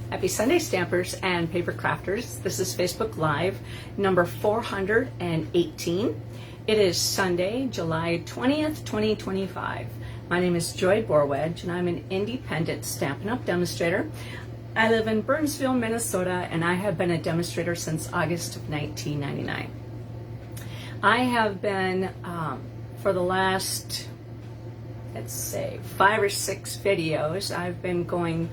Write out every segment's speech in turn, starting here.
Happy Sunday, Stampers and Paper Crafters. This is Facebook Live number 418. It is Sunday, July 20th, 2025. My name is Joy Borwedge, and I'm an independent Stampin' Up! Demonstrator. I live in Burnsville, Minnesota, and I have been a demonstrator since August of 1999. I have been, for the last, let's say, 5 or 6 videos, I've been going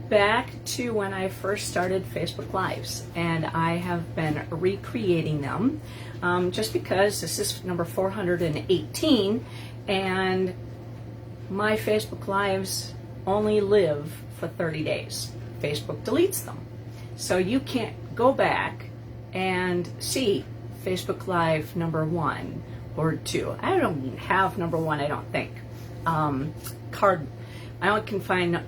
back to when I first started Facebook Lives, and I have been recreating them just because this is number 418, and my Facebook Lives only live for 30 days. Facebook deletes them. So you can't go back and see Facebook Live number 1 or 2. I don't even have number 1, I don't think. I only can find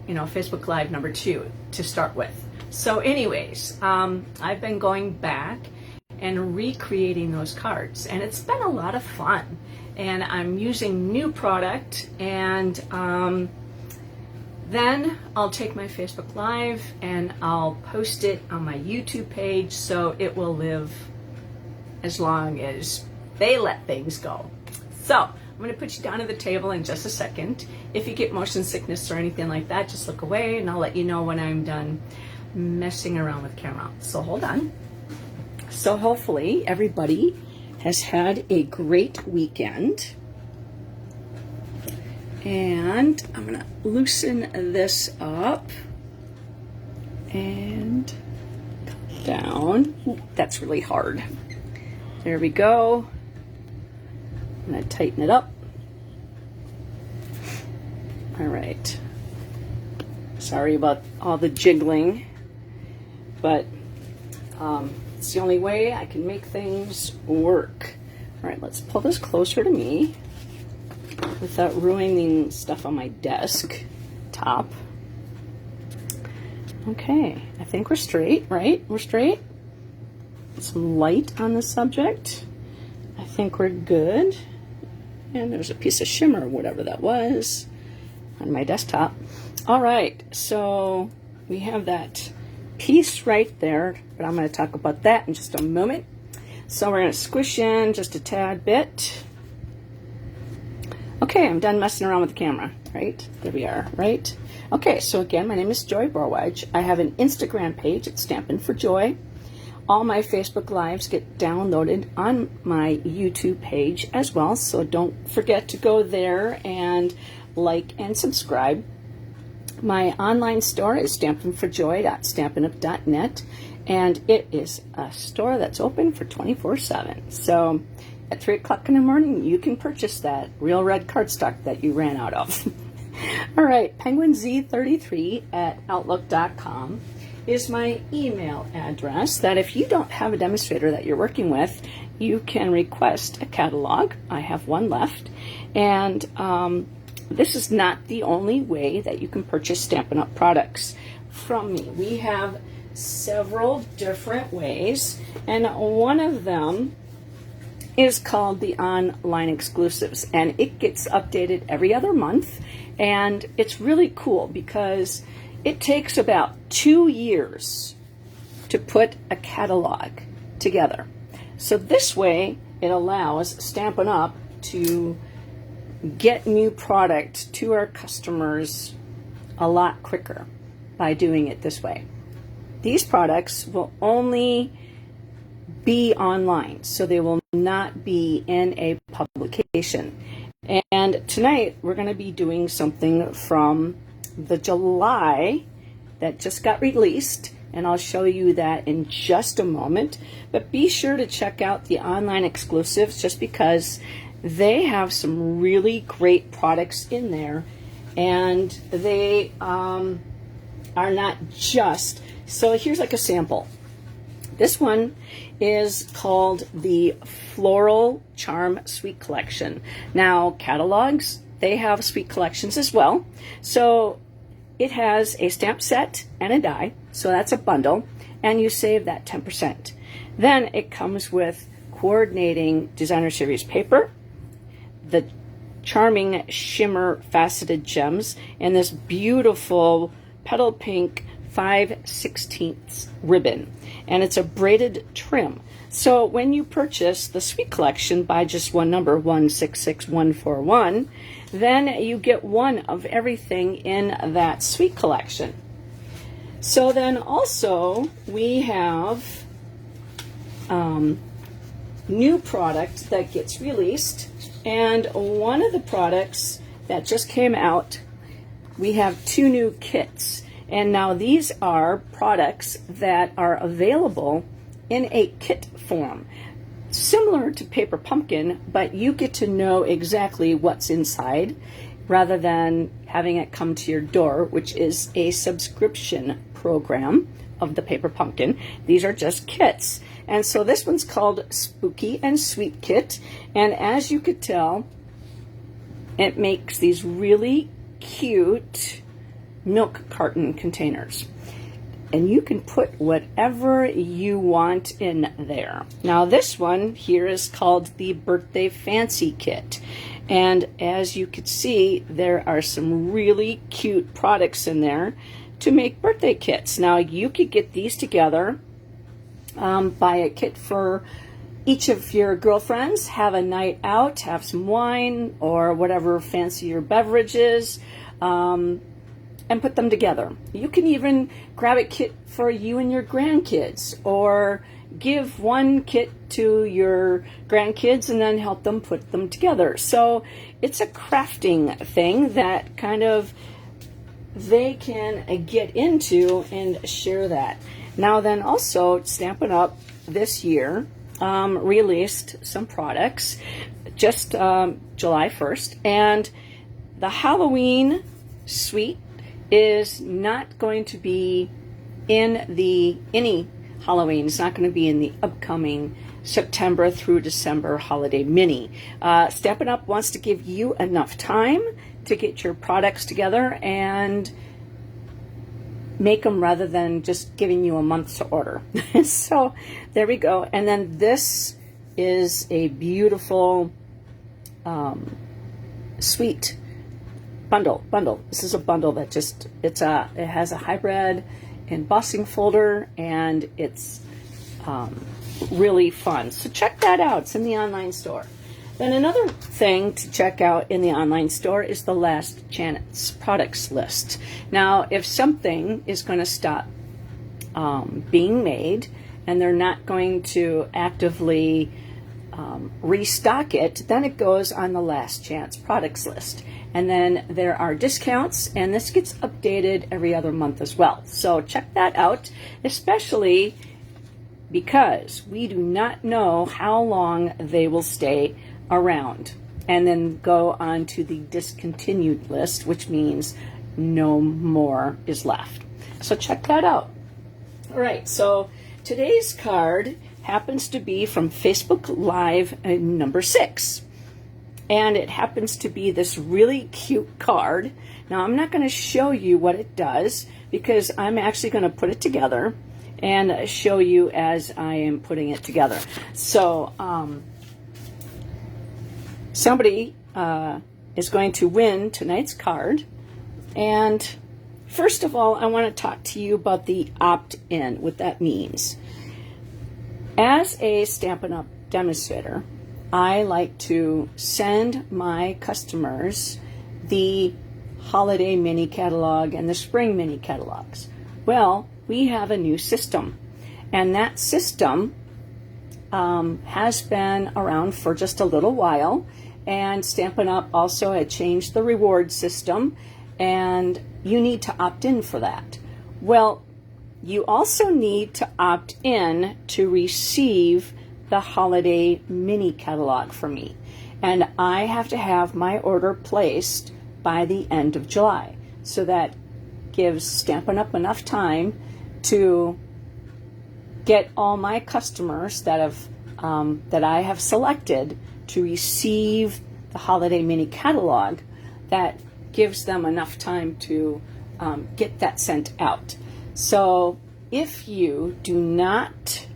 Facebook Live number 2 to start with. So anyways, I've been going back and recreating those cards, and it's been a lot of fun. And I'm using new product, and then I'll take my Facebook Live and I'll post it on my YouTube page, so it will live as long as they let things go. So I'm going to put you down at the table in just a second. If you get motion sickness or anything like that, just look away and I'll let you know when I'm done messing around with camera. So hold on. So hopefully everybody has had a great weekend. And I'm going to loosen this up and down. Ooh, that's really hard. There we go. I'm going to tighten it up. All right. Sorry about all the jiggling, but it's the only way I can make things work. All right, let's pull this closer to me without ruining stuff on my desk top. Okay, I think we're straight, right? We're straight. Some light on the subject. I think we're good. And there's a piece of shimmer, whatever that was, on my desktop. All right, so we have that piece right there, but I'm going to talk about that in just a moment. So we're going to squish in just a tad bit. Okay, I'm done messing around with the camera, right? There we are, right? Okay, so again, my name is Joy Borwedge. I have an Instagram page at Stampin' for Joy. All my Facebook Lives get downloaded on my YouTube page as well, so don't forget to go there and like and subscribe. My online store is stampinforjoy.stampinup.net, and it is a store that's open for 24/7. So at 3 o'clock in the morning, you can purchase that real red cardstock that you ran out of. All right, penguinz33@outlook.com is my email address, that if you don't have a demonstrator that you're working with, you can request a catalog. I have one left, and this is not the only way that you can purchase Stampin' Up! Products from me. We have several different ways, and one of them is called the Online Exclusives, and it gets updated every other month, and it's really cool because it takes about 2 years to put a catalog together. So this way, it allows Stampin' Up! To get new product to our customers a lot quicker by doing it this way. These products will only be online, so they will not be in a publication. And tonight, we're going to be doing something from the July that just got released, and I'll show you that in just a moment. But be sure to check out the Online Exclusives, just because they have some really great products in there, and they are not just, so here's like a sample. This one is called the Floral Charm Suite Collection. Now, catalogs, they have suite collections as well. So it has a stamp set and a die, so that's a bundle, and you save that 10%. Then it comes with coordinating designer series paper, the charming shimmer faceted gems, and this beautiful petal pink 5/16 ribbon, and it's a braided trim. So when you purchase the Sweet Collection by just one number, 166141, then you get one of everything in that Sweet Collection. So then also we have new product that gets released, and one of the products that just came out, we have 2 new kits. And now these are products that are available in a kit form, similar to Paper Pumpkin, but you get to know exactly what's inside rather than having it come to your door, which is a subscription program of the Paper Pumpkin. These are just kits. And so this one's called Spooky and Sweet Kit. And as you could tell, it makes these really cute milk carton containers. And you can put whatever you want in there. Now this one here is called the Birthday Fancy Kit. And as you can see, there are some really cute products in there to make birthday kits. Now you could get these together, buy a kit for each of your girlfriends, have a night out, have some wine or whatever fancier beverages, and put them together. You can even grab a kit for you and your grandkids, or give one kit to your grandkids and then help them put them together. So it's a crafting thing that kind of they can get into and share that. Now then also, Stampin' Up! This year released some products just July 1st, and the Halloween suite is not going to be in any Halloween. It's not going to be in the upcoming September through December holiday mini. Stampin' Up! Wants to give you enough time to get your products together and make them rather than just giving you a month to order. So there we go. And then this is a beautiful sweet bundle. This is a bundle that just it has a hybrid embossing folder, and it's really fun. So check that out. It's in the online store. Then another thing to check out in the online store is the Last Chance products list. Now, if something is going to stop being made and they're not going to actively restock it, then it goes on the Last Chance products list. And then there are discounts, and this gets updated every other month as well. So check that out, especially because we do not know how long they will stay around, and then go on to the discontinued list, which means no more is left. So check that out. All right, so today's card happens to be from Facebook Live number 6. And it happens to be this really cute card. Now, I'm not going to show you what it does because I'm actually going to put it together and show you as I am putting it together. So, somebody is going to win tonight's card. And first of all, I want to talk to you about the opt-in, what that means. As a Stampin' Up! Demonstrator, I like to send my customers the holiday mini catalog and the spring mini catalogs. Well, we have a new system, and that system has been around for just a little while, and Stampin' Up! Also had changed the reward system, and you need to opt in for that. Well, you also need to opt in to receive the holiday mini catalog from me, and I have to have my order placed by the end of July, so that gives Stampin' Up! Enough time to get all my customers that I have selected to receive the holiday mini catalog. That gives them enough time to get that sent out. So if you do not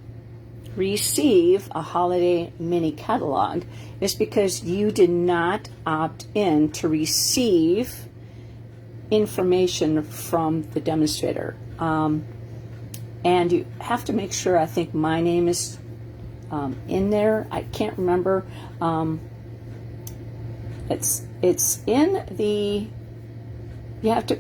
receive a holiday mini catalog, it's because you did not opt in to receive information from the demonstrator. And you have to make sure, I think my name is in there. I can't remember. It's in the, you have to,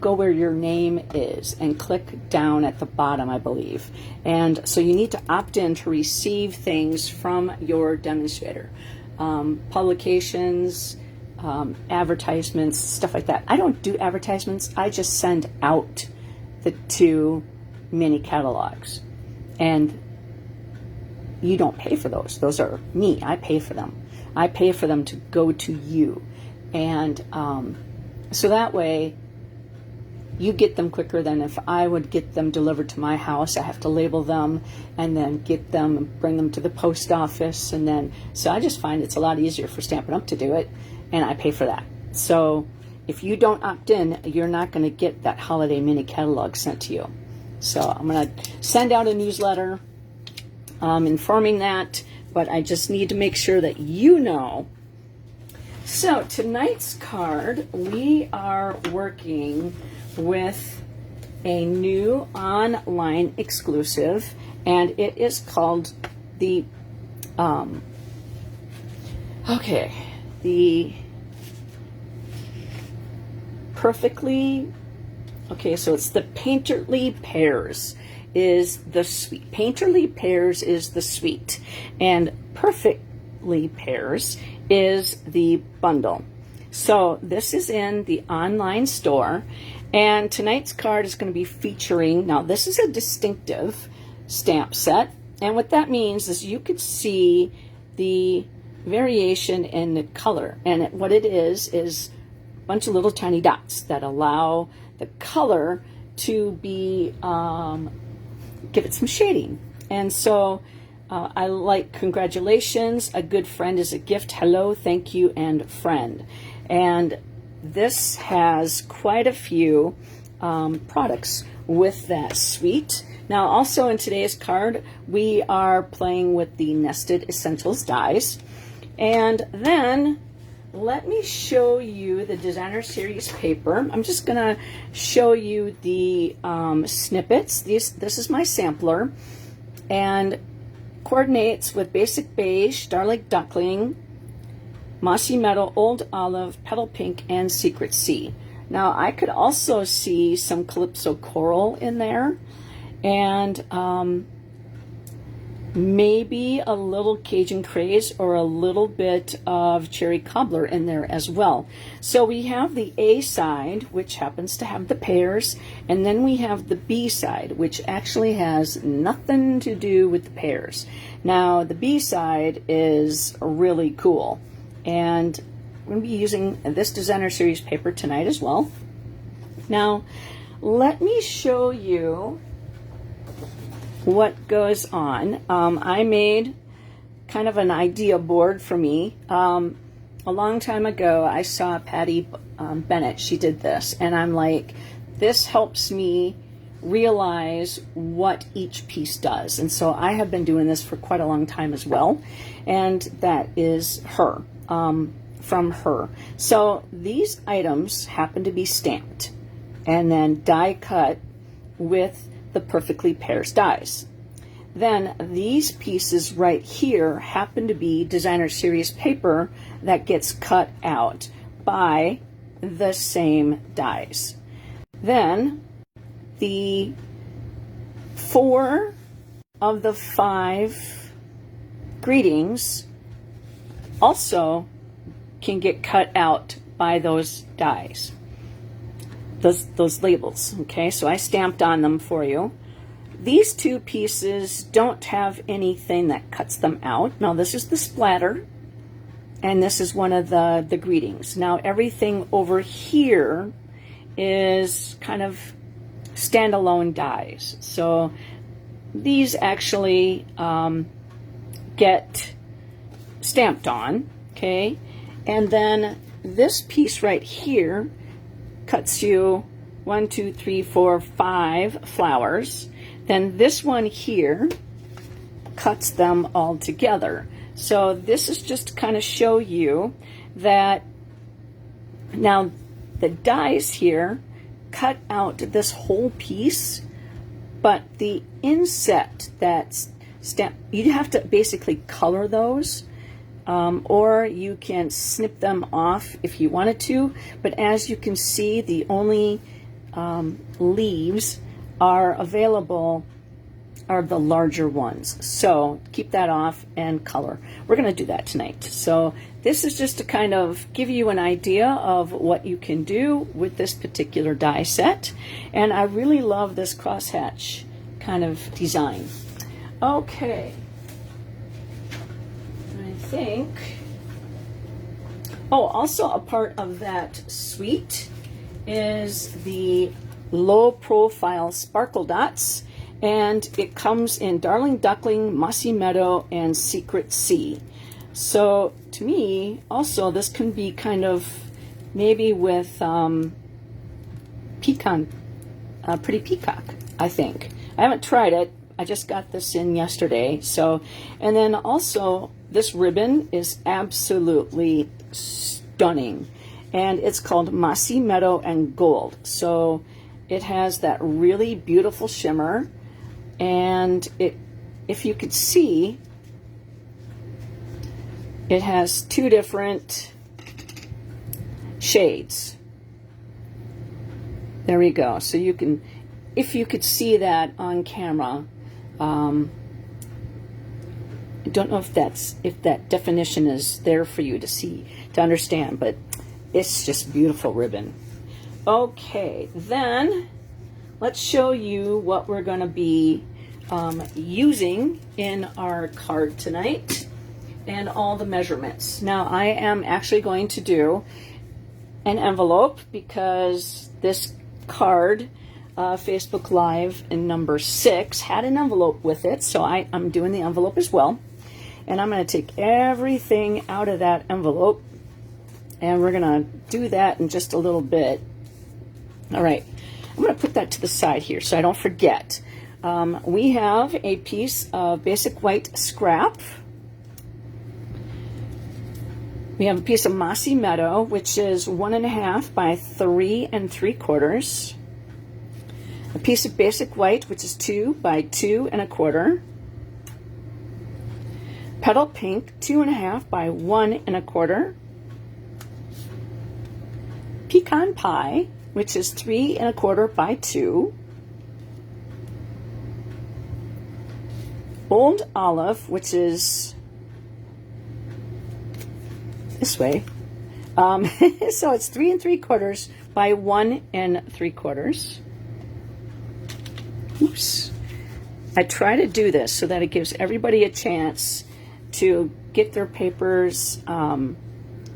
go where your name is and click down at the bottom, I believe. And so you need to opt in to receive things from your demonstrator. Publications, advertisements, stuff like that. I don't do advertisements. I just send out the 2 mini catalogs. And you don't pay for those. Those are me. I pay for them. I pay for them to go to you. And so that way you get them quicker than if I would get them delivered to my house. I have to label them and then get them and bring them to the post office. And then, so I just find it's a lot easier for Stampin' Up! To do it, and I pay for that. So if you don't opt in, you're not going to get that holiday mini catalog sent to you. So I'm going to send out a newsletter informing that, but I just need to make sure that you know. So tonight's card, we are working with a new online exclusive, and it is called the the Perfectly, so it's the Painterly Pears is the sweet. Painterly Pears is the sweet, and Perfectly Pears is the bundle. So this is in the online store, and tonight's card is going to be featuring, now this is a distinctive stamp set, and what that means is you could see the variation in the color, and what it is a bunch of little tiny dots that allow the color to be, give it some shading. And so I like congratulations, a good friend is a gift, hello, thank you, and friend. And this has quite a few products with that suite. Now also in today's card, we are playing with the Nested Essentials dies. And then let me show you the Designer Series paper. I'm just going to show you the snippets. This is my sampler, and coordinates with Basic Beige, Starlight Duckling, Mossy Meadow, Old Olive, Petal Pink, and Secret Sea. Now I could also see some Calypso Coral in there, and maybe a little Cajun Craze or a little bit of Cherry Cobbler in there as well. So we have the A side, which happens to have the pears, and then we have the B side, which actually has nothing to do with the pears. Now the B side is really cool, and I'm going to be using this Designer Series paper tonight as well. Now let me show you what goes on. I made kind of an idea board for me. A long time ago, I saw Patty Bennett. She did this, and I'm like, this helps me realize what each piece does. And so I have been doing this for quite a long time as well, and that is her, from her. So these items happen to be stamped and then die cut with the Perfectly Pears dies. Then these pieces right here happen to be Designer Series paper that gets cut out by the same dies. Then the 4 of the 5 greetings also can get cut out by those dies. Those labels, okay? So I stamped on them for you. These 2 pieces don't have anything that cuts them out. Now this is the splatter, and this is one of the greetings. Now everything over here is kind of standalone dies. So these actually get stamped on, okay? And then this piece right here cuts you 1, 2, 3, 4, 5 flowers. Then this one here cuts them all together. So this is just to kind of show you that now the dies here cut out this whole piece, but the inset that's you have to basically color those, or you can snip them off if you wanted to. But as you can see, the only leaves are available are the larger ones. So keep that off and color. We're going to do that tonight. So this is just to kind of give you an idea of what you can do with this particular die set. And I really love this crosshatch kind of design. Okay. I think, oh, also a part of that suite is the low profile sparkle dots, and it comes in Darling Duckling, Mossy Meadow, and Secret Sea. So to me, also this can be kind of maybe with pecan, Pretty Peacock, I think. I haven't tried it. I just got this in yesterday. So, and then also this ribbon is absolutely stunning, and it's called Mossy Meadow and Gold. So it has that really beautiful shimmer, and it, if you could see, it has two different shades. There we go. So you can, if you could see that on camera, I don't know if that definition is there for you to see, to understand, but it's just beautiful ribbon. Okay, then let's show you what we're going to be using in our card tonight and all the measurements. Now I am actually going to do an envelope because this card, Facebook Live in number 6, had an envelope with it, so I'm doing the envelope as well. And I'm going to take everything out of that envelope, and we're going to do that in just a little bit. All right, I'm going to put that to the side here so I don't forget. We have a piece of basic white scrap. We have a piece of Mossy Meadow, which is 1.5 by 3 3/4. A piece of basic white, which is 2 by 2 1/4. Petal pink, 2.5 by 1 1/4. Pecan pie, which is 3 1/4 by 2. Old olive, which is this way. So it's 3 3/4 by 1 3/4. Oops. I try to do this so that it gives everybody a chance to get their papers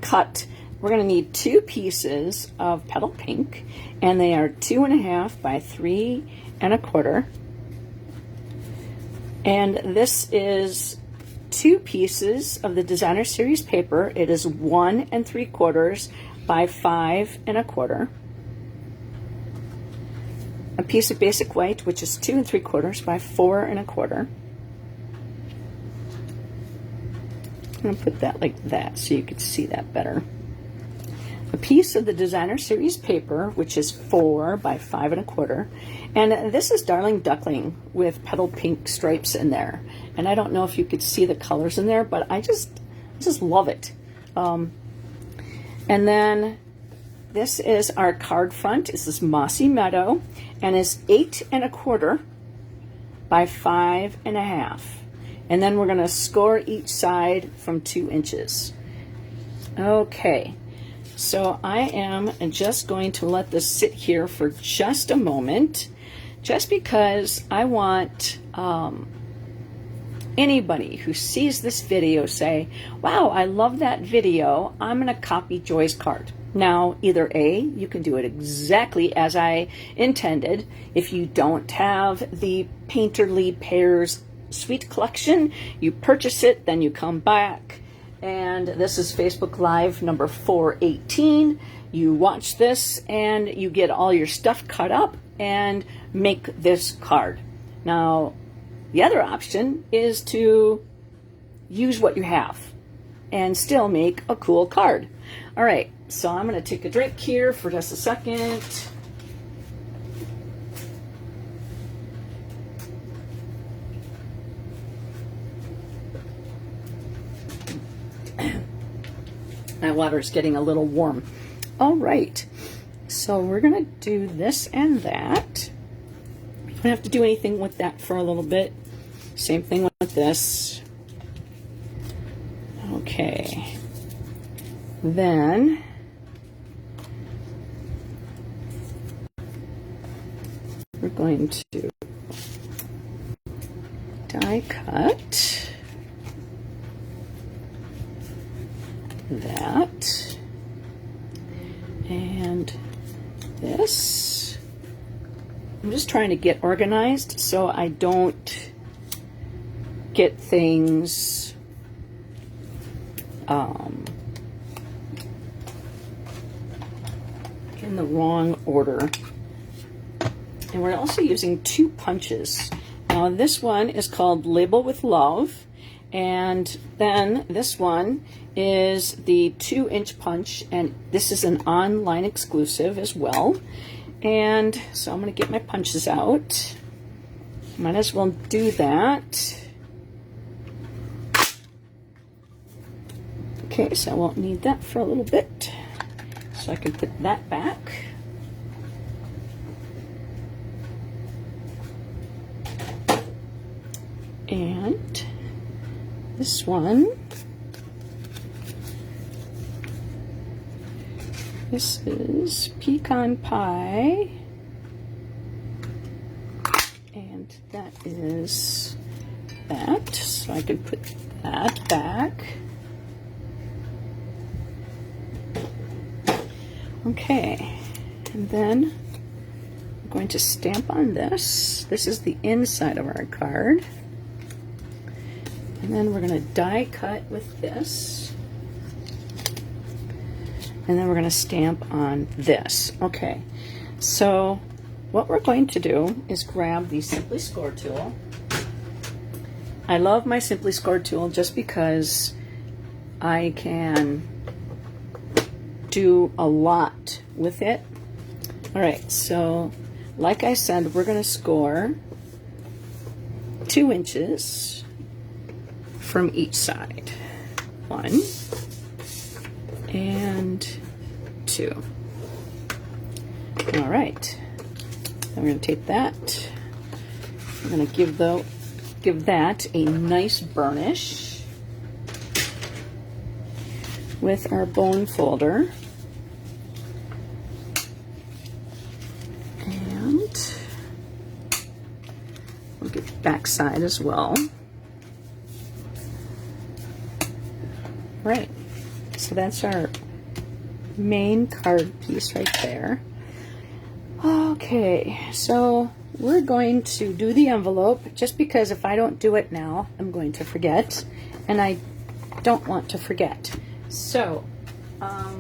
cut. We're going to need 2 pieces of petal pink, and they are 2.5 by 3 1/4. And this is 2 pieces of the Designer Series paper. It is 1 3/4 by 5 1/4. A piece of basic white, which is 2 3/4 by 4 1/4. I'm going to put that like that so you can see that better. A piece of the Designer Series paper, which is 4 by 5 1/4. And this is Darling Duckling with petal pink stripes in there. And I don't know if you could see the colors in there, but I just love it. And then this is our card front. This is Mossy Meadow, and is 8 1/4 by 5 1/2. And then we're going to score each side from 2 inches. Okay. So I am just going to let this sit here for just a moment, just because I want anybody who sees this video say, wow, I love that video. I'm going to copy Joy's card. Now, either A, you can do it exactly as I intended. If you don't have the Painterly Pears Suite Collection, you purchase it, then you come back. And this is Facebook Live number 418. You watch this and you get all your stuff cut up and make this card. Now, the other option is to use what you have and still make a cool card. All right, so I'm going to take a drink here for just a second. My water's getting a little warm. All right, so we're going to do this and that. We don't have to do anything with that for a little bit. Same thing with this. Okay. Then we're going to die cut that and this. I'm just trying to get organized so I don't get things in the wrong order. And we're also using 2 punches. Now this one is called Label with Love, and then this one is the 2-inch punch, and this is an online exclusive as well. And so I'm going to get my punches out. Might as well do that. Okay, so I won't need that for a little bit. So I can put that back. And this one, this is pecan pie, and that is that, so I can put that back. Okay, and then I'm going to stamp on this. This is the inside of our card. And then we're going to die cut with this. And then we're going to stamp on this. Okay, so what we're going to do is grab the Simply Score tool. I love my Simply Score tool just because I can do a lot with it. All right, so like I said, we're going to score 2 inches from each side. 1 and 2. All right, then we're going to take that. We're going to give that a nice burnish with our bone folder. And we'll get the back side as well. Right, so that's our main card piece right there. Okay, so we're going to do the envelope, just because if I don't do it now, I'm going to forget, and I don't want to forget. So, I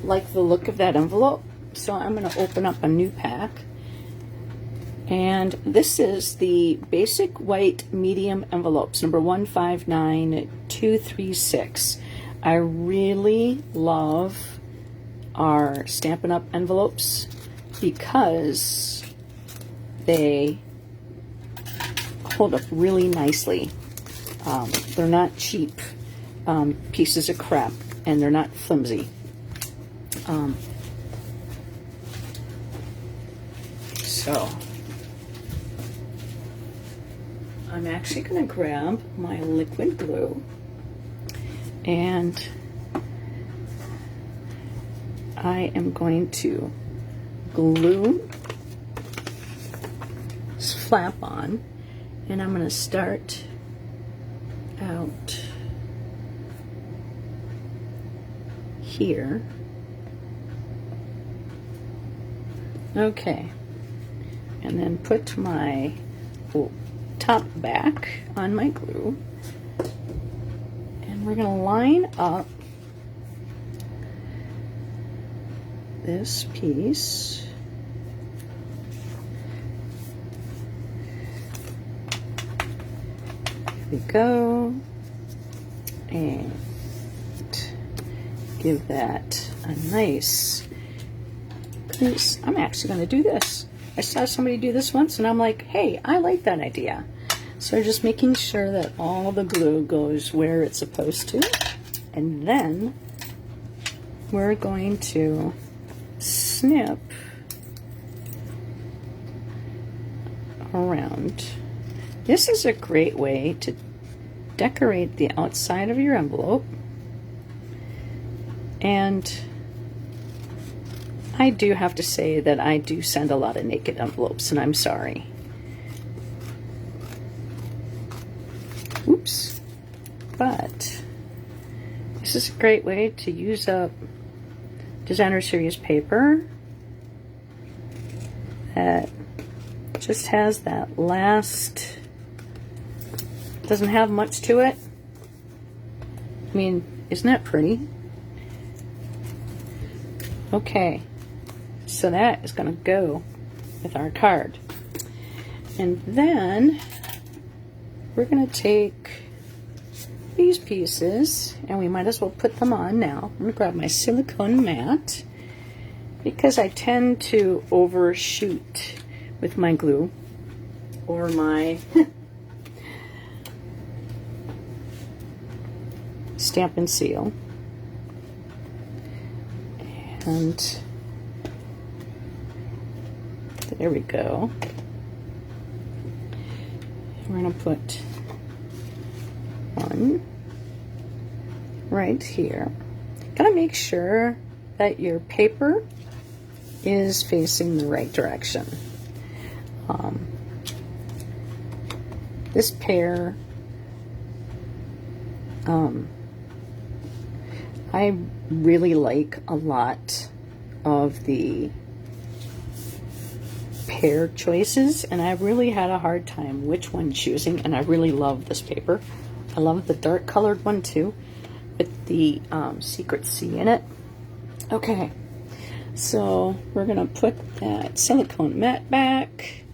like the look of that envelope, so I'm going to open up a new pack. And this is the Basic White Medium Envelopes, number 159236. I really love our Stampin' Up! Envelopes because they hold up really nicely. They're not cheap pieces of crap, and they're not flimsy. So I'm actually going to grab my liquid glue, and I am going to glue this flap on, and I'm going to start out here. Okay, and then put my top back on my glue, and we're going to line up this piece we go. And give that a nice piece. I'm actually going to do this. I saw somebody do this once and I'm like, hey, I like that idea. So just making sure that all the glue goes where it's supposed to. And then we're going to snip around. This is a great way to decorate the outside of your envelope. And I do have to say that I do send a lot of naked envelopes, and I'm sorry. Oops. But this is a great way to use up designer series paper that just has that last, doesn't have much to it. I mean, isn't that pretty? Okay, so that is going to go with our card. And then we're going to take these pieces, and we might as well put them on now. I'm going to grab my silicone mat because I tend to overshoot with my glue or my Stamp and Seal. And there we go. We're going to put one right here. Gotta make sure that your paper is facing the right direction. This pear, I really like a lot of the pear choices, and I really had a hard time which one choosing, and I really love this paper. I love the dark colored one too, with the Secret C in it. Okay, so we're gonna put that silicone mat back,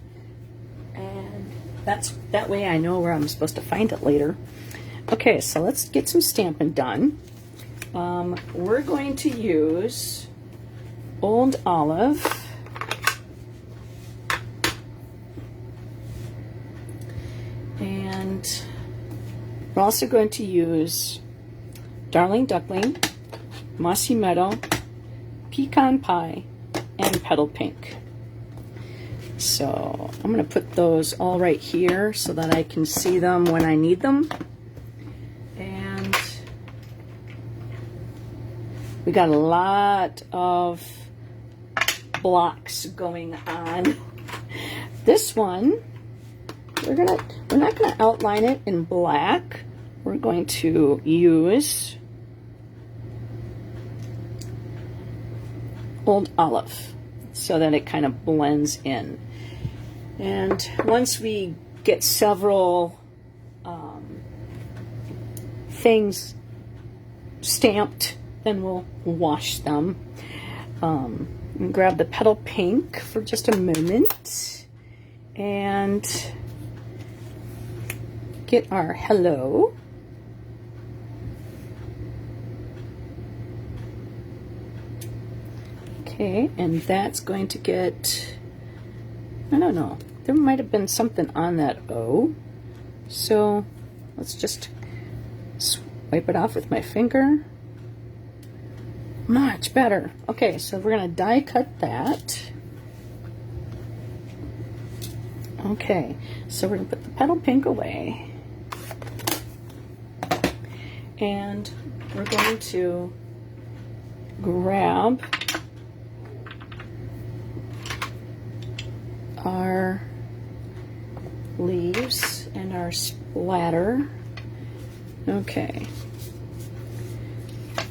and that way I know where I'm supposed to find it later. Okay, so let's get some stamping done. We're going to use Old Olive. And we're also going to use Darling Duckling, Mossy Meadow, Pecan Pie, and Petal Pink. So I'm going to put those all right here so that I can see them when I need them. And we got a lot of blocks going on. This one, we're not gonna outline it in black. We're going to use Old Olive so that it kind of blends in. And once we get several things stamped, then we'll wash them. And grab the Petal Pink for just a moment and get our hello. Okay, and that's going to get, I don't know, there might have been something on that O. So let's just wipe it off with my finger. Much better. Okay, so we're going to die cut that. Okay, so we're going to put the Petal Pink away. And we're going to grab our leaves and our splatter. Okay.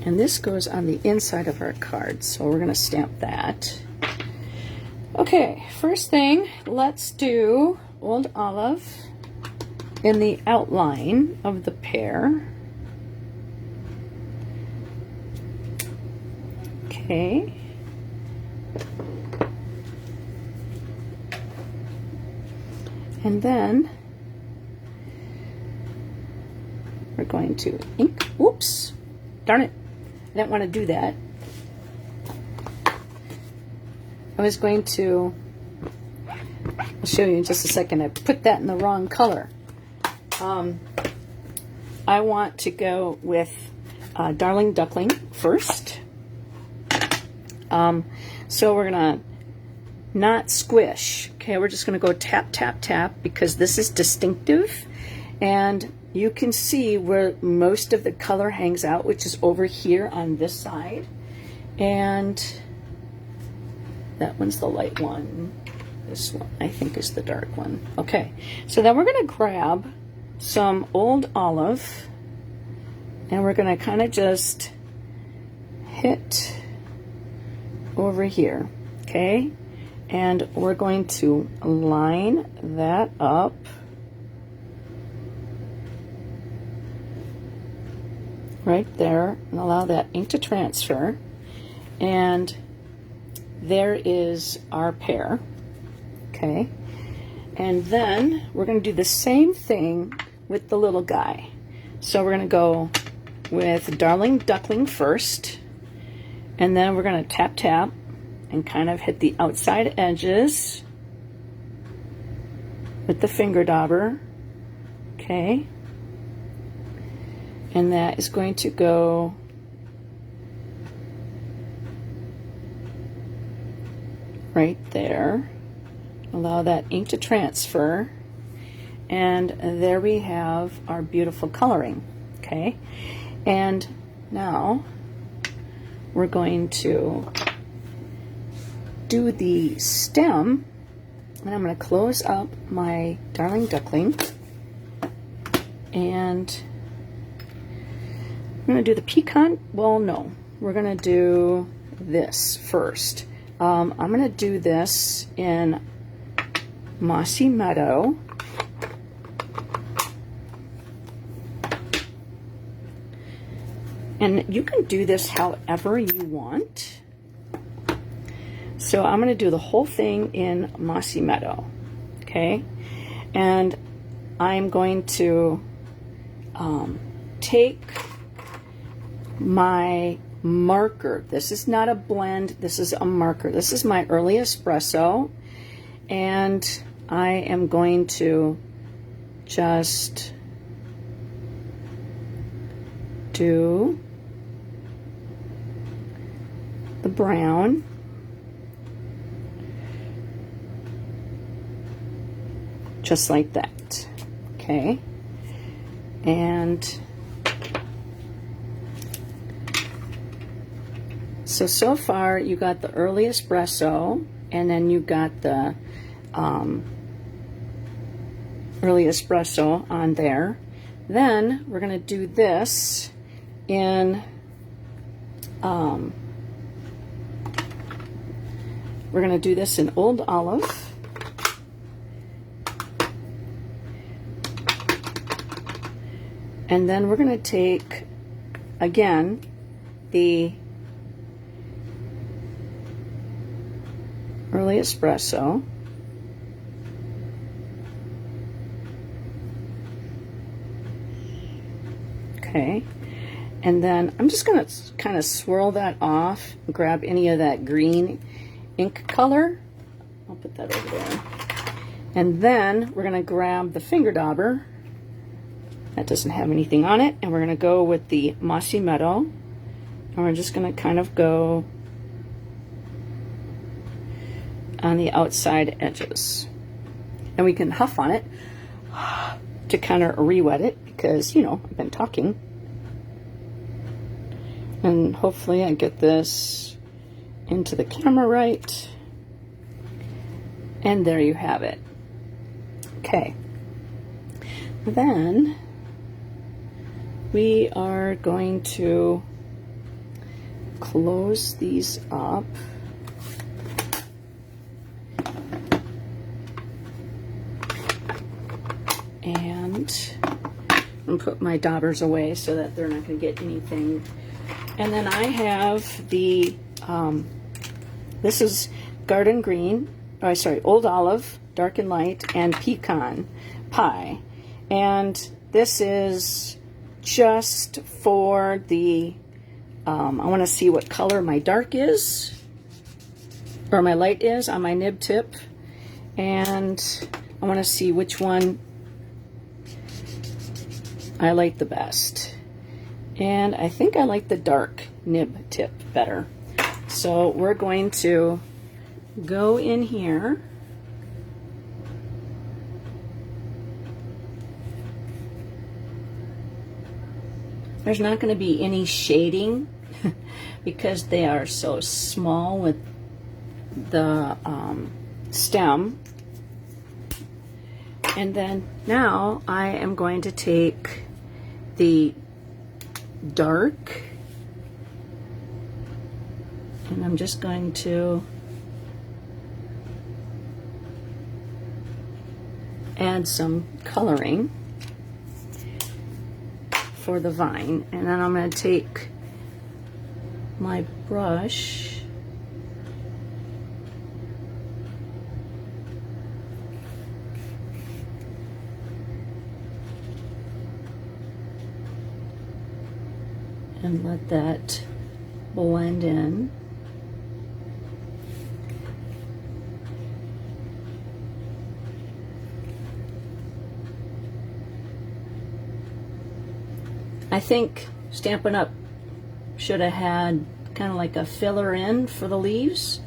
And this goes on the inside of our card, so we're going to stamp that. Okay, first thing, let's do Old Olive in the outline of the pear. Okay. And then we're going to ink. Oops, darn it, I didn't want to do that. I was going to, I'll show you in just a second, I put that in the wrong color. I want to go with Darling Duckling first. So we're gonna not squish. Okay, we're just gonna go tap, tap, tap, because this is distinctive, and you can see where most of the color hangs out, which is over here on this side, and that one's the light one. This one I think is the dark one. Okay, so then we're gonna grab some Old Olive, and we're gonna kind of just hit over here, okay? And we're going to line that up right there and allow that ink to transfer. And there is our pear, okay? And then we're going to do the same thing with the little guy. So we're going to go with Darling Duckling first, and then we're going to tap, tap, and kind of hit the outside edges with the finger dauber, okay? And that is going to go right there. Allow that ink to transfer, and there we have our beautiful coloring, okay? And now we're going to do the stem, and I'm going to close up my Darling Duckling, and I'm going to do the pecan. Well, no, we're going to do this first. I'm going to do this in Mossy Meadow. And you can do this however you want. So I'm going to do the whole thing in Mossy Meadow, okay? And I'm going to take my marker. This is not a blend, this is a marker. This is my early espresso, and I am going to just do the brown, just like that, okay? And so far you got the early espresso, and then you got the early espresso on there. Then we're going to do this in we're going to do this in Old Olive, and then we're going to take again the early espresso, okay, and then I'm just going to kind of swirl that off and grab any of that green ink color. I'll put that over there. And then we're going to grab the finger dauber that doesn't have anything on it, and we're going to go with the Mossy Meadow, and we're just going to kind of go on the outside edges, and we can huff on it to kind of re-wet it, because, you know, I've been talking. And hopefully I get this into the camera right, and there you have it. Okay, then we are going to close these up. And I'm put my daubers away so that they're not going to get anything. And then I have the, this is Garden Green, oh, sorry, Old Olive, Dark and Light, and Pecan Pie. And this is just for the, I want to see what color my dark is, or my light is on my nib tip, and I want to see which one I like the best. And I think I like the dark nib tip better. So we're going to go in here. There's not going to be any shading because they are so small with the stem. And then now I am going to take the dark, and I'm just going to add some coloring for the vine, and then I'm going to take my brush and let that blend in. I think Stampin' Up! Should have had kind of like a filler in for the leaves,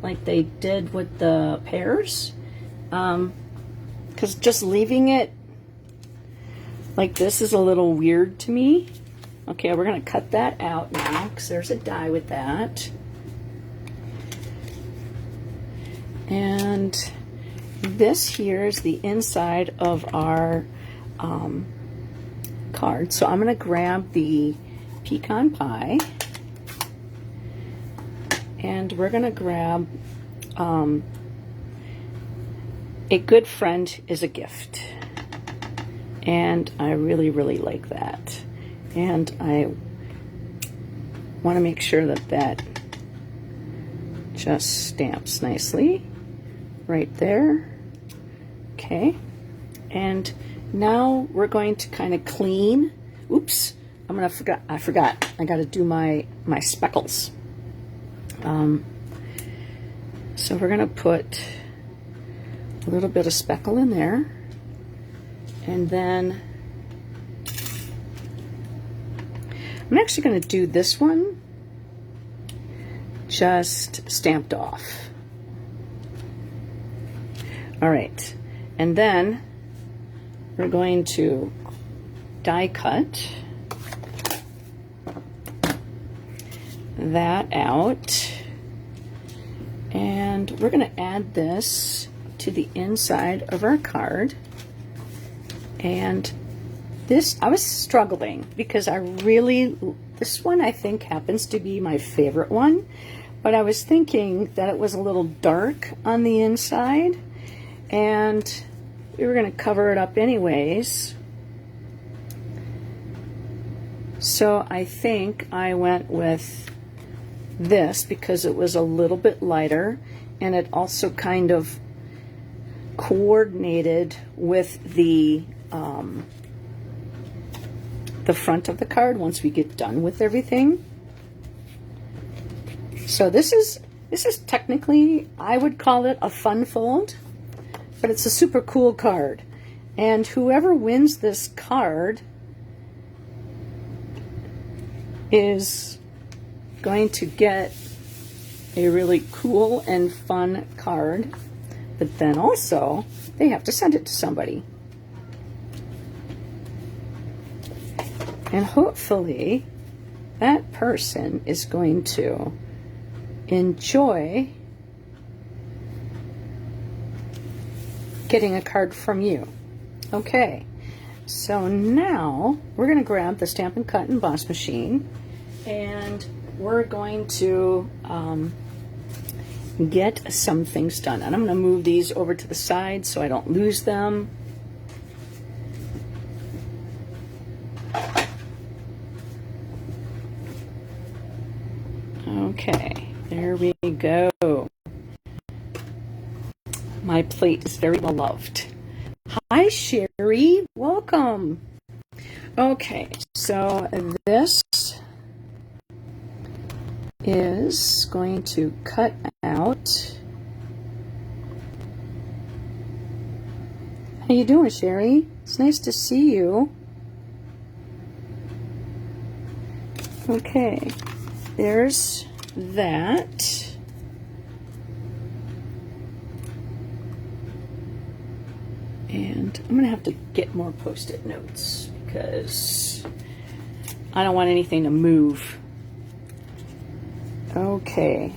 like they did with the pears. Because just leaving it like this is a little weird to me. Okay, we're going to cut that out now because there's a die with that. And this here is the inside of our card. So I'm going to grab the pecan pie, and we're going to grab A Good Friend is a Gift. And I really, really like that. And I want to make sure that that just stamps nicely right there. Okay. And now we're going to kind of clean. Oops. I forgot. I got to do my speckles. So we're going to put a little bit of speckle in there. And then I'm actually going to do this one just stamped off. All right, and then we're going to die cut that out, and we're going to add this to the inside of our card. And this, I was struggling because this one I think happens to be my favorite one, but I was thinking that it was a little dark on the inside, and we were going to cover it up anyways. So I think I went with this because it was a little bit lighter, and it also kind of coordinated with the front of the card once we get done with everything. So this is technically, I would call it a fun fold, but it's a super cool card. And whoever wins this card is going to get a really cool and fun card, but then also they have to send it to somebody. And hopefully that person is going to enjoy getting a card from you. Okay, so now we're going to grab the Stampin' Cut Emboss machine, and we're going to get some things done. And I'm going to move these over to the side so I don't lose them. Okay, there we go. My plate is very well loved. Hi, Sherry. Welcome. Okay, So this is going to cut out. How you doing, Sherry? It's nice to see you. Okay, there's that. And I'm going to have to get more Post-it notes because I don't want anything to move. Okay.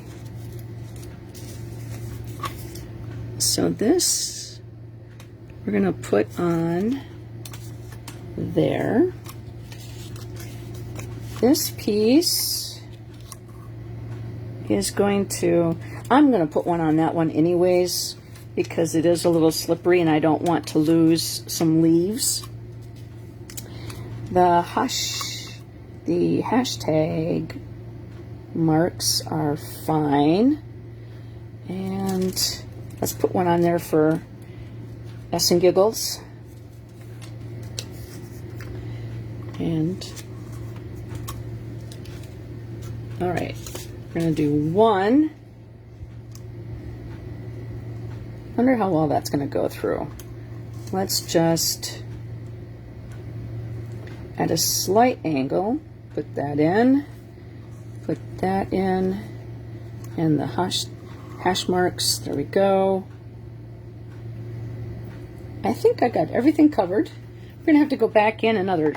So this we're going to put on there. This piece is going to, I'm going to put one on that one anyways because it is a little slippery and I don't want to lose some leaves. The hashtag marks are fine. And let's put one on there for S and Giggles. And all right, we're going to do one. Wonder how well that's going to go through. Let's just, at a slight angle, put that in, and the hash marks, there we go. I think I got everything covered. We're going to have to go back in another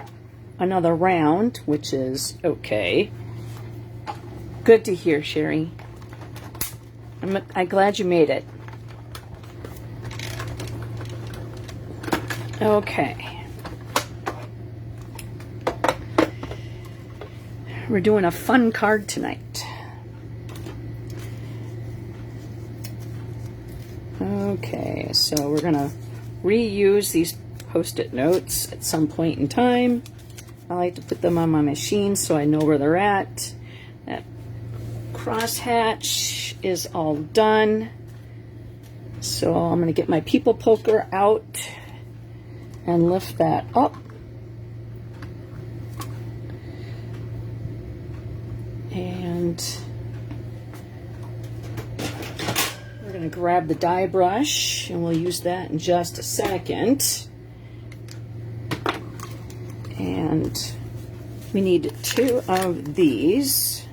round, which is okay. Good to hear, Sherry. I'm glad you made it. Okay. We're doing a fun card tonight. Okay, so we're gonna reuse these Post-it notes at some point in time. I like to put them on my machine so I know where they're at. That crosshatch is all done. So I'm gonna get my people poker out and lift that up. And we're going to grab the die brush and we'll use that in just a second. And we need 2 of these.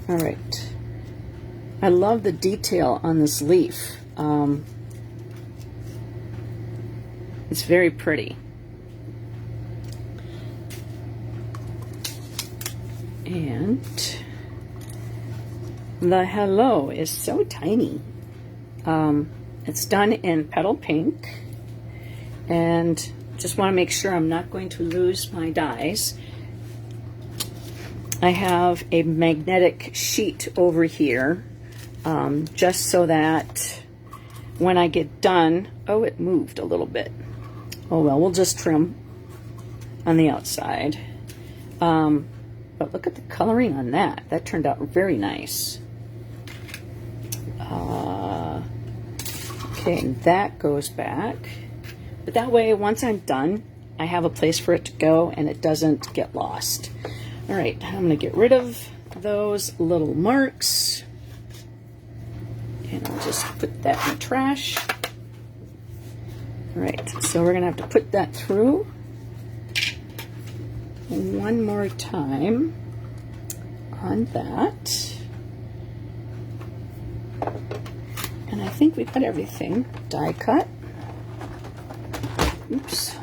All right. I love the detail on this leaf. It's very pretty. And the hello is so tiny. It's done in petal pink. And just want to make sure I'm not going to lose my dies. I have a magnetic sheet over here, just so that when I get done, oh, it moved a little bit. Oh well, we'll just trim on the outside. But look at the coloring on that. That turned out very nice. Okay, and that goes back. But that way, once I'm done, I have a place for it to go and it doesn't get lost. All right, I'm going to get rid of those little marks. And I'll just put that in the trash. All right, so we're going to have to put that through one more time on that. And I think we've got everything die cut. Oops.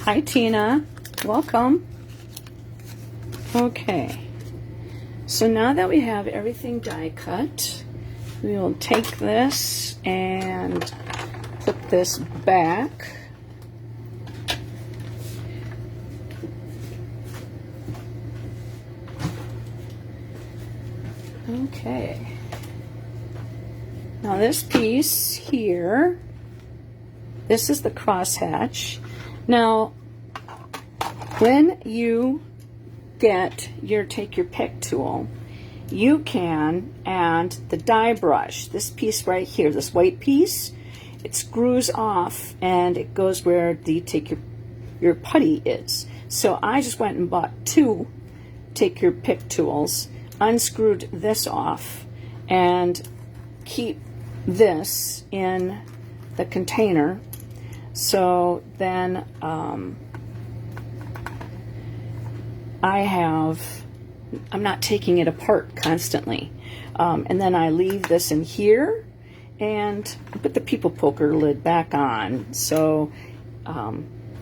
Hi, Tina. Welcome. Okay. So now that we have everything die cut, we will take this and put this back. Okay. Now this piece here, this is the crosshatch. Now, when you take your pick tool, you can add the die brush. This piece right here, this white piece, it screws off and it goes where the take your putty is. So I just went and bought 2 take your pick tools, unscrewed this off, and keep this in the container. So then I'm not taking it apart constantly. And then I leave this in here and put the people poker lid back on, so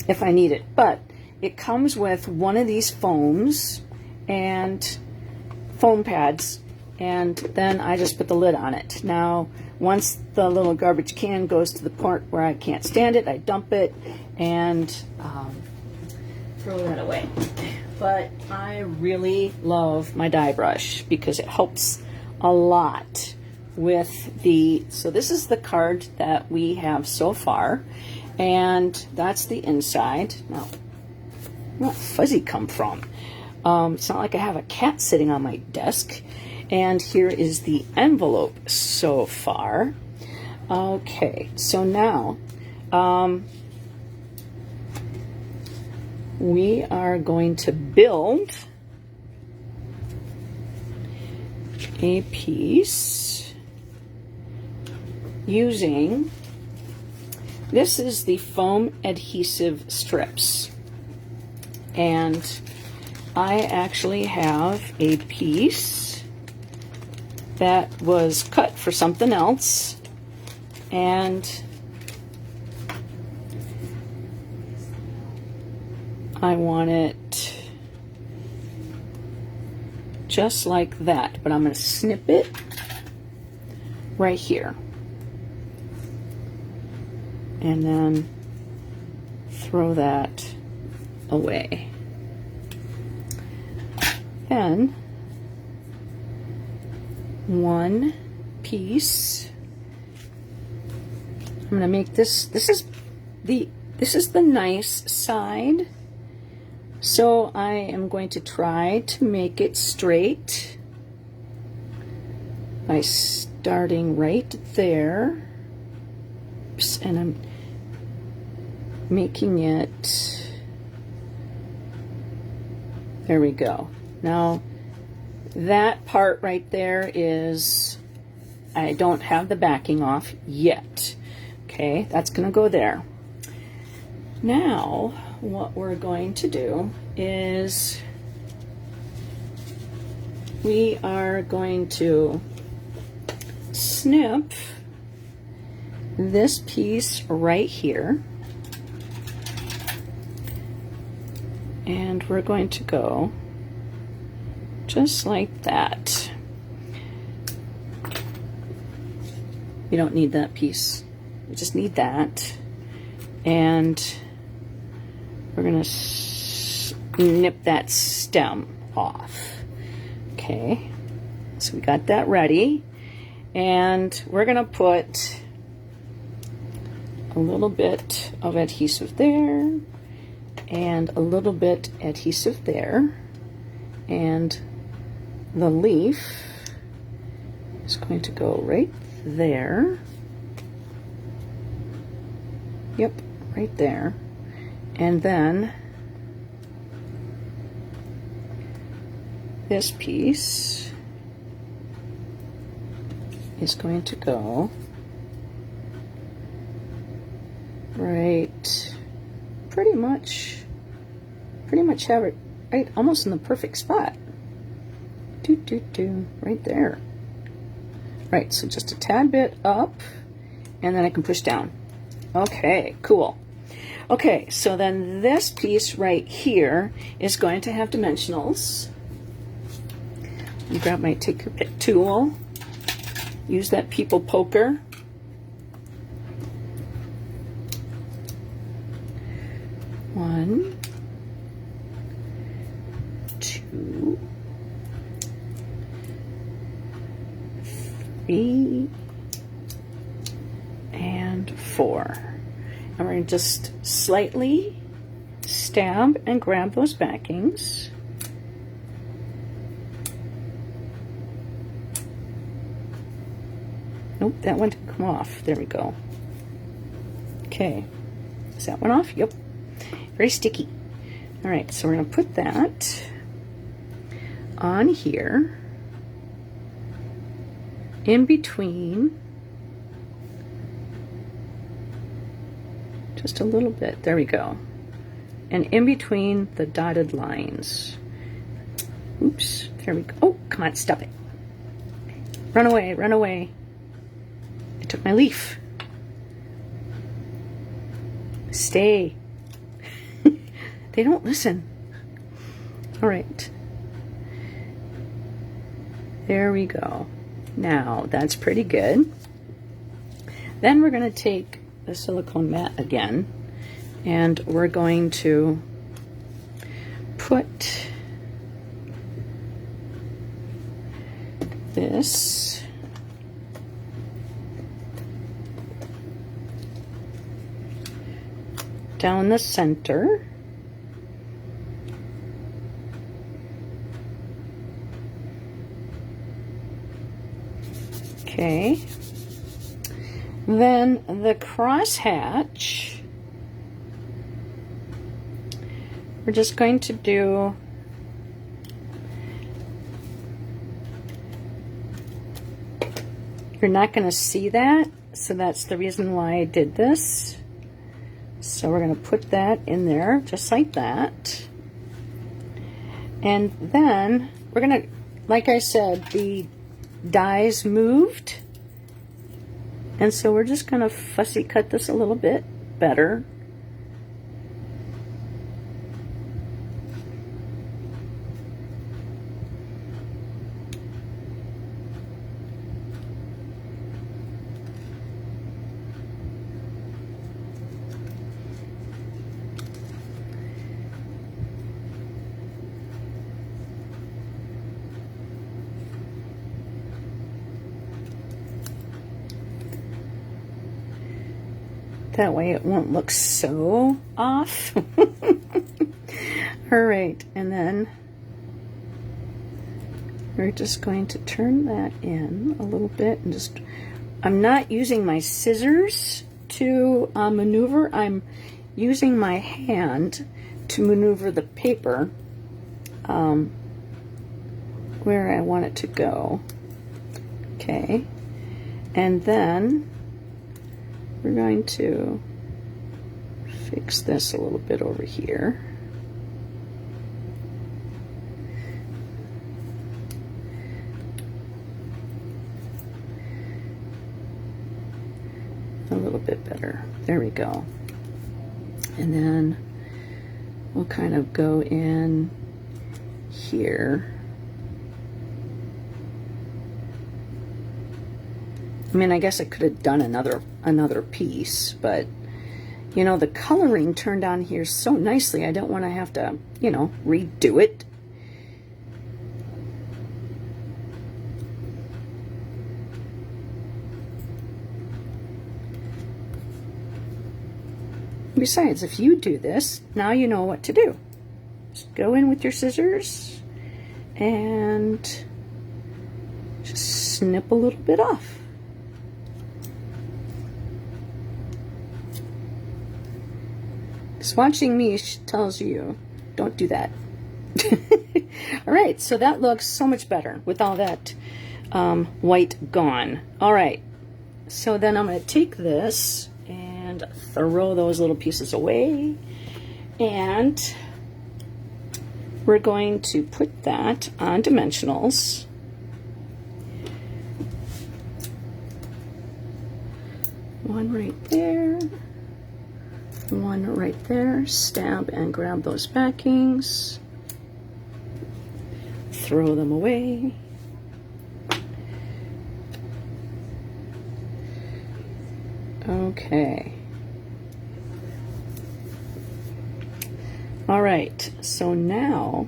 if I need it. But it comes with one of these foams and foam pads, and then I just put the lid on it. Now, once the little garbage can goes to the part where I can't stand it, I dump it and throw that away. But I really love my die brush because it helps a lot with so this is the card that we have so far, and that's the inside. Now, where did fuzzy come from? It's not like I have a cat sitting on my desk. And here is the envelope so far. Okay, so now we are going to build a piece using, this is the foam adhesive strips. And I actually have a piece that was cut for something else, and I want it just like that, but I'm going to snip it right here and then throw that away. Then one piece, I'm going to make this is the nice side, so I am going to try to make it straight by starting right there. Oops, and I'm making it, there we go. Now that part right there is, I don't have the backing off yet. Okay, that's going to go there. Now what we're going to do is we are going to snip this piece right here, and we're going to go just like that. We don't need that piece. We just need that. And we're going to snip that stem off. Okay. So we got that ready. And we're going to put a little bit of adhesive there and a little bit adhesive there. And the leaf is going to go right there. Yep, right there. And then this piece is going to go right, pretty much have it right almost in the perfect spot. Right there. Right, so just a tad bit up, and then I can push down. Okay, cool. Okay, so then this piece right here is going to have dimensionals. You grab my take your pick tool, use that people poker. One, two, 3, and 4. And we're going to just slightly stab and grab those backings. Nope, that one didn't come off. There we go. Okay, is that one off? Yep, very sticky. All right, so we're gonna put that on here in between just a little bit. There we go. And in between the dotted lines. Oops, there we go. Oh, come on, stop it. Run away, run away. It took my leaf. Stay. They don't listen. All right. There we go. Now, that's pretty good. Then we're going to take the silicone mat again, and we're going to put this down the center. Okay. Then the crosshatch, we're just going to do you're not going to see that, so that's the reason why I did this. So we're going to put that in there just like that. And then we're going to, like I said, the dies moved. And so we're just going to fussy cut this a little bit better. That way it won't look so off. All right, and then we're just going to turn that in a little bit and just, I'm not using my scissors to maneuver, I'm using my hand to maneuver the paper where I want it to go. Okay, and then we're going to fix this a little bit over here. A little bit better. There we go. And then we'll kind of go in here. I mean, I guess I could have done another piece, but you know, the coloring turned on here so nicely, I don't want to have to, you know, redo it. Besides, if you do this, now you know what to do. Just go in with your scissors and just snip a little bit off. Just watching me tells you, don't do that. All right, so that looks so much better with all that white gone. All right, so then I'm going to take this and throw those little pieces away, and we're going to put that on dimensionals. One right there. One right there, stab and grab those backings, throw them away. Okay. All right, so now,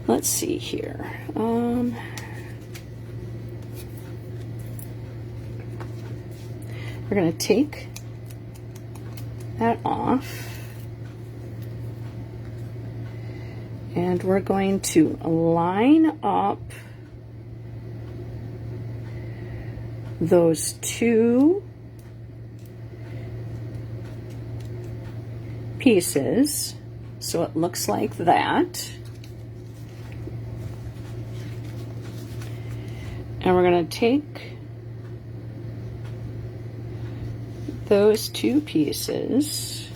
let's see here. We're going to take that off. And we're going to line up those two pieces so it looks like that. And we're going to take those two pieces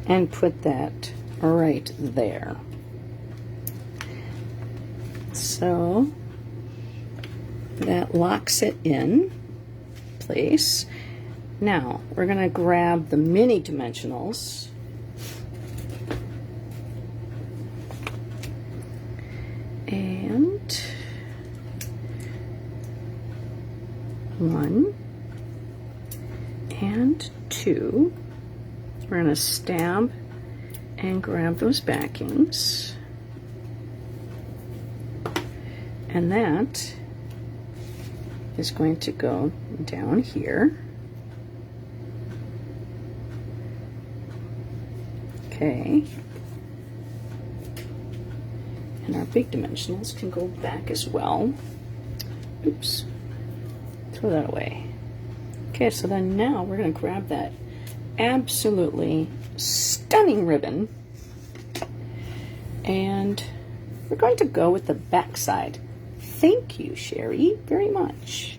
and put that right there. So that locks it in place. Now we're going to grab the mini dimensionals and 1 and 2. We're going to stab and grab those backings, and that is going to go down here. Okay, and our big dimensionals can go back as well. Oops, throw that away. Okay, so then now we're going to grab that absolutely stunning ribbon, and we're going to go with the back side. Thank you, Sherry, very much.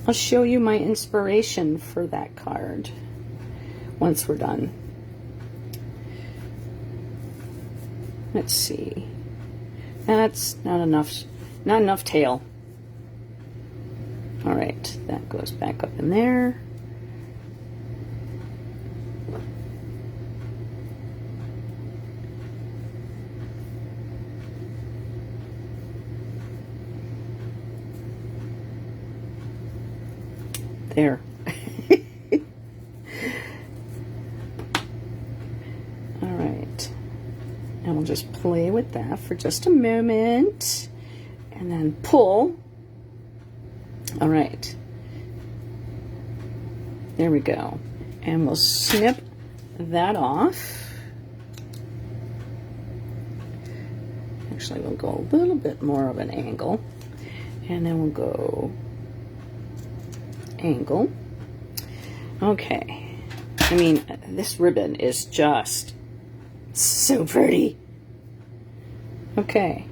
I'll show you my inspiration for that card once we're done. Let's see. That's not enough tail. All right, that goes back up in there. There. All right. And we'll just play with that for just a moment and then pull. All right. There we go. And we'll snip that off. Actually, we'll go a little bit more of an angle. And then we'll go angle. Okay. I mean, this ribbon is just so pretty. Okay.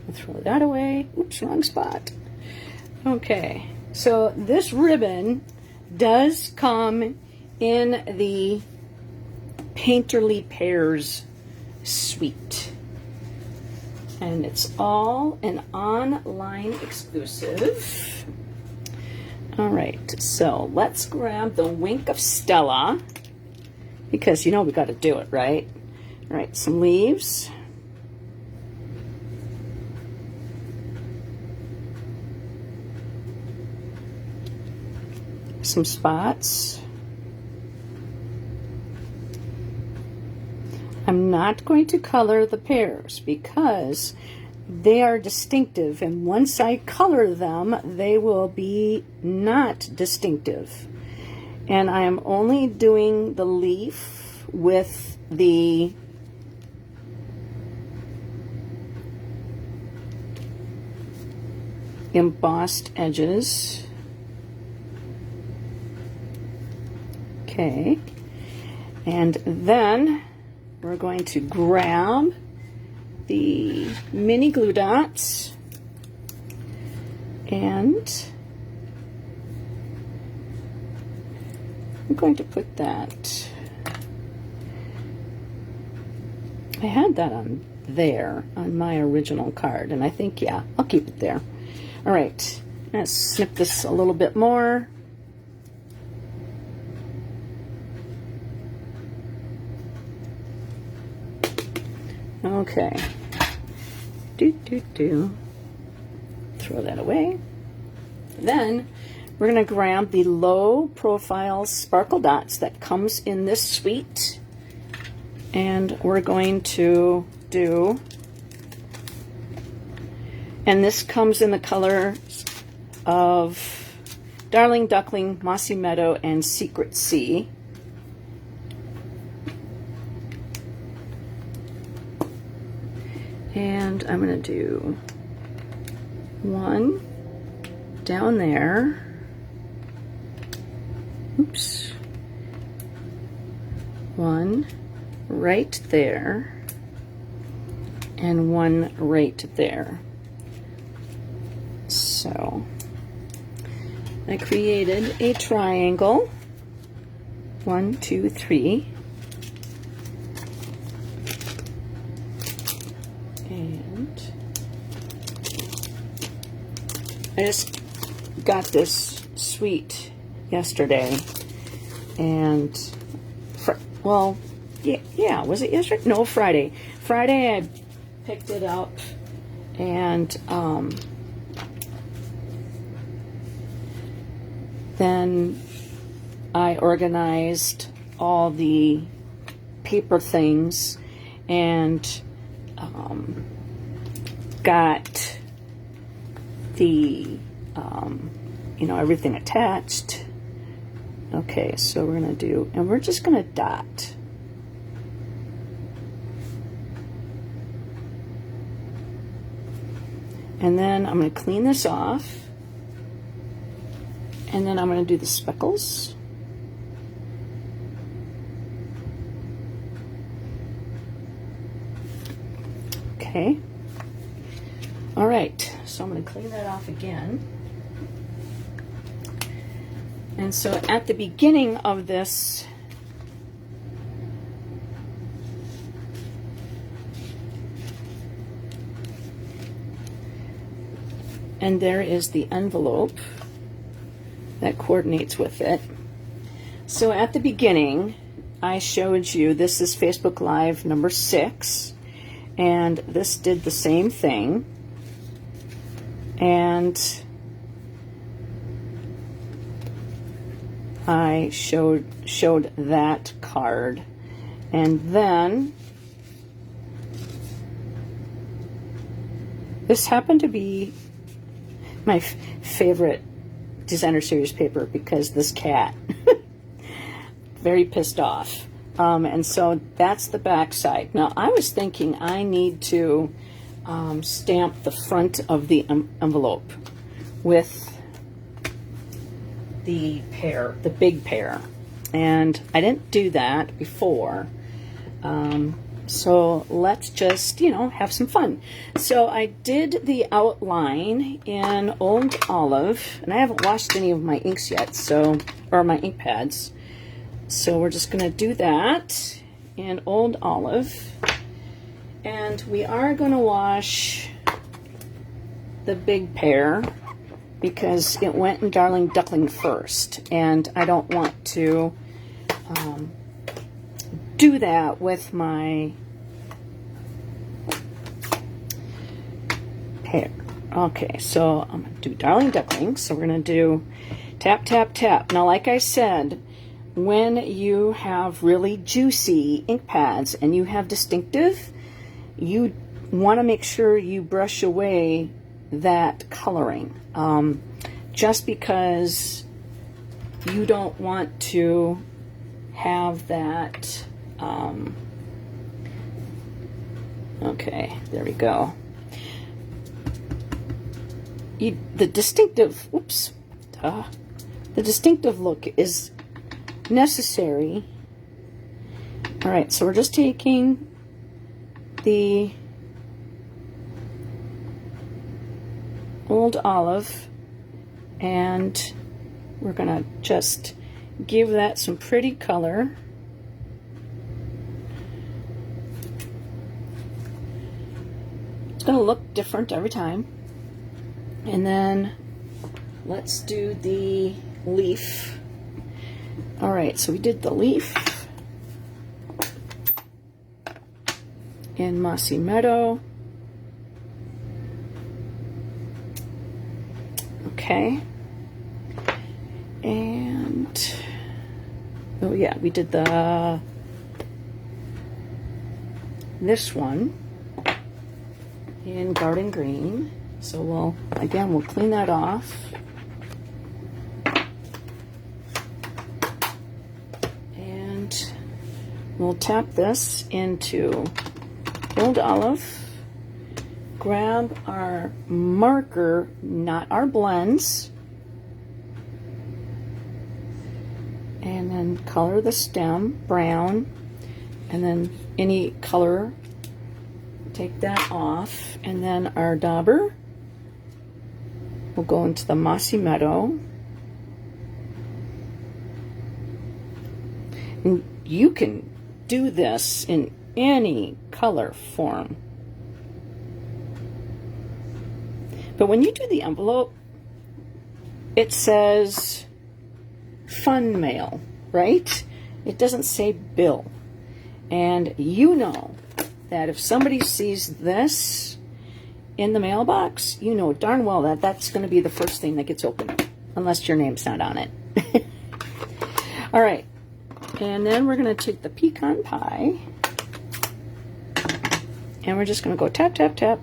I'll throw that away. Oops, wrong spot. Okay. So this ribbon does come in the Painterly Pairs suite. And it's all an online exclusive. All right, so let's grab the Wink of Stella, because you know we got to do it, right? All right, some leaves. Some spots. I'm not going to color the pears because they are distinctive, and once I color them, they will be not distinctive. And I am only doing the leaf with the embossed edges. Okay, and then we're going to grab the mini glue dots and I'm going to put that, I had that on there on my original card, and I think, yeah, I'll keep it there. All right, let's snip this a little bit more. Okay. Throw that away. Then we're going to grab the low profile sparkle dots that comes in this suite, and we're going to do, and this comes in the colors of Darling Duckling, Mossy Meadow, and Secret Sea. And I'm going to do one down there. Oops. One right there. And one right there. So I created a triangle. 1, 2, 3. And I just got this sweet yesterday. And, well, yeah, was it yesterday? No, Friday. Friday I picked it up and then I organized all the paper things and got the everything attached. Okay, so we're gonna do, and we're just gonna dot. And then I'm going to clean this off. And then I'm going to do the speckles. Okay. All right. So I'm going to clean that off again. And so at the beginning of this and there is the envelope that coordinates with it. So at the beginning, I showed you, this is Facebook Live number 6, and this did the same thing. And I showed that card. And then this happened to be my favorite designer series paper because this cat very pissed off, and so that's the back side. Now I was thinking I need to stamp the front of the envelope with the big pear, and I didn't do that before. So let's just, have some fun. So I did the outline in Old Olive, and I haven't washed any of my inks yet, or my ink pads. So we're just going to do that in Old Olive. And we are going to wash the big pear because it went in Darling Duckling first, and I don't want to do that with my pear. Okay, so I'm going to do Darling Duckling. So we're going to do tap, tap, tap. Now, like I said, when you have really juicy ink pads and you have distinctive, you want to make sure you brush away that coloring. Just because you don't want to have that. Okay, there we go. The distinctive, the distinctive look is necessary. All right, so we're just taking the Old Olive and we're gonna just give that some pretty color. It's going to look different every time. And then let's do the leaf. All right, so we did the leaf in Mossy Meadow. Okay. And, oh yeah, we did this one in Garden Green. So we'll clean that off. We'll tap this into Old Olive, grab our marker, not our blends, and then color the stem brown, and then any color, take that off, and then our dauber will go into the Mossy Meadow. And you can do this in any color form. But when you do the envelope, it says fun mail, right? It doesn't say bill. And you know that if somebody sees this in the mailbox, you know darn well that that's going to be the first thing that gets opened, unless your name's not on it. All right. And then we're going to take the pecan pie, and we're just going to go tap, tap, tap,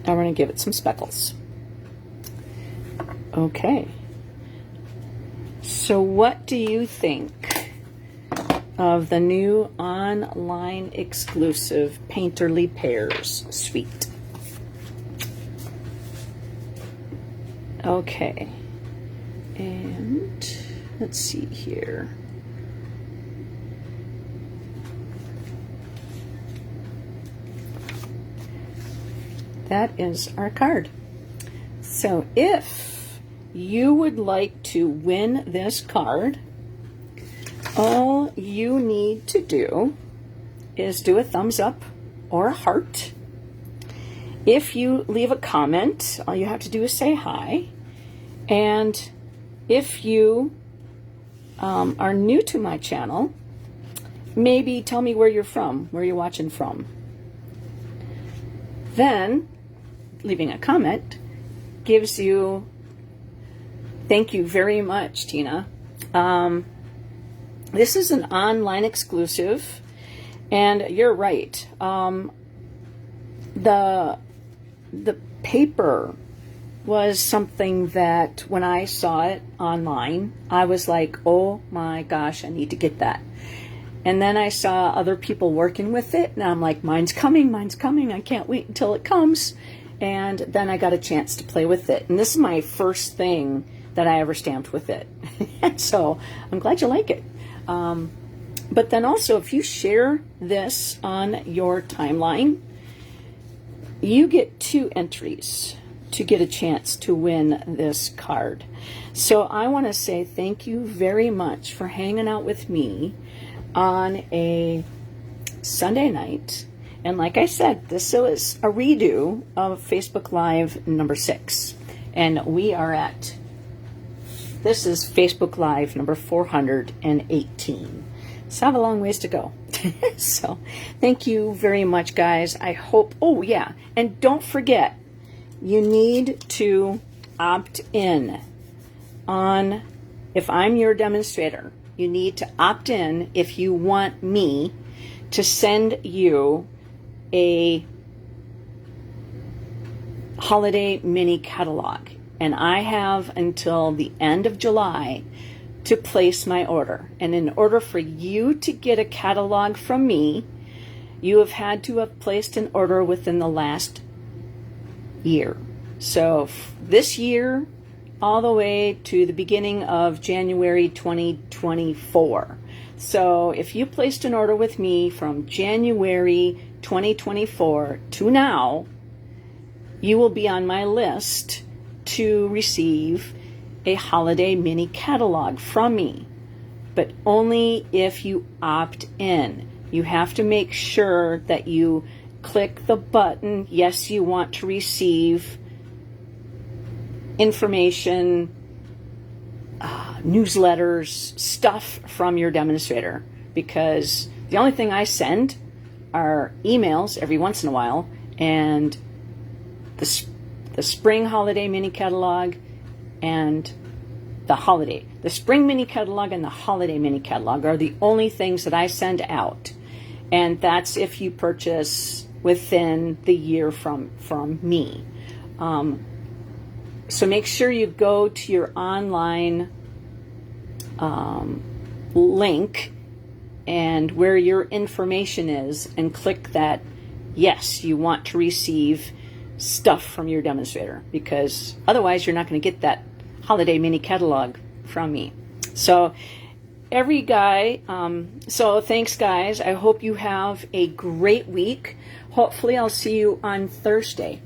and we're going to give it some speckles. Okay. So what do you think of the new online exclusive Painterly Pears suite? Okay. And let's see here. That is our card. So if you would like to win this card, all you need to do is do a thumbs up or a heart. If you leave a comment, all you have to do is say hi. And if you are new to my channel, maybe tell me where you're from, where you're watching from. Then leaving a comment gives you, thank you very much, Tina. This is an online exclusive, and you're right. The paper was something that when I saw it online, I was like, oh my gosh, I need to get that. And then I saw other people working with it, and I'm like, mine's coming, I can't wait until it comes. And then I got a chance to play with it. And this is my first thing that I ever stamped with it. So I'm glad you like it. But then also, if you share this on your timeline, you get 2 entries to get a chance to win this card. So I want to say thank you very much for hanging out with me on a Sunday night. And like I said, this is a redo of Facebook Live number 6. And we are at, this is Facebook Live number 418. So I have a long ways to go. So thank you very much, guys. I hope, oh yeah, and don't forget, you need to opt in on, if I'm your demonstrator, you need to opt in if you want me to send you a holiday mini catalog. And I have until the end of July to place my order. And in order for you to get a catalog from me, you have had to have placed an order within the last year. So this year, all the way to the beginning of January 2024. So if you placed an order with me from January 2024 to now, you will be on my list to receive a holiday mini catalog from me, but only if you opt in. You have to make sure that you click the button, yes, you want to receive information, newsletters, stuff from your demonstrator, because the only thing I send are emails every once in a while, and the spring holiday mini catalog and the spring mini catalog and the holiday mini catalog are the only things that I send out, and that's if you purchase within the year from me. So make sure you go to your online link and where your information is and click that yes, you want to receive stuff from your demonstrator, because otherwise you're not going to get that holiday mini catalog from me. So so thanks guys. I hope you have a great week. Hopefully I'll see you on Thursday.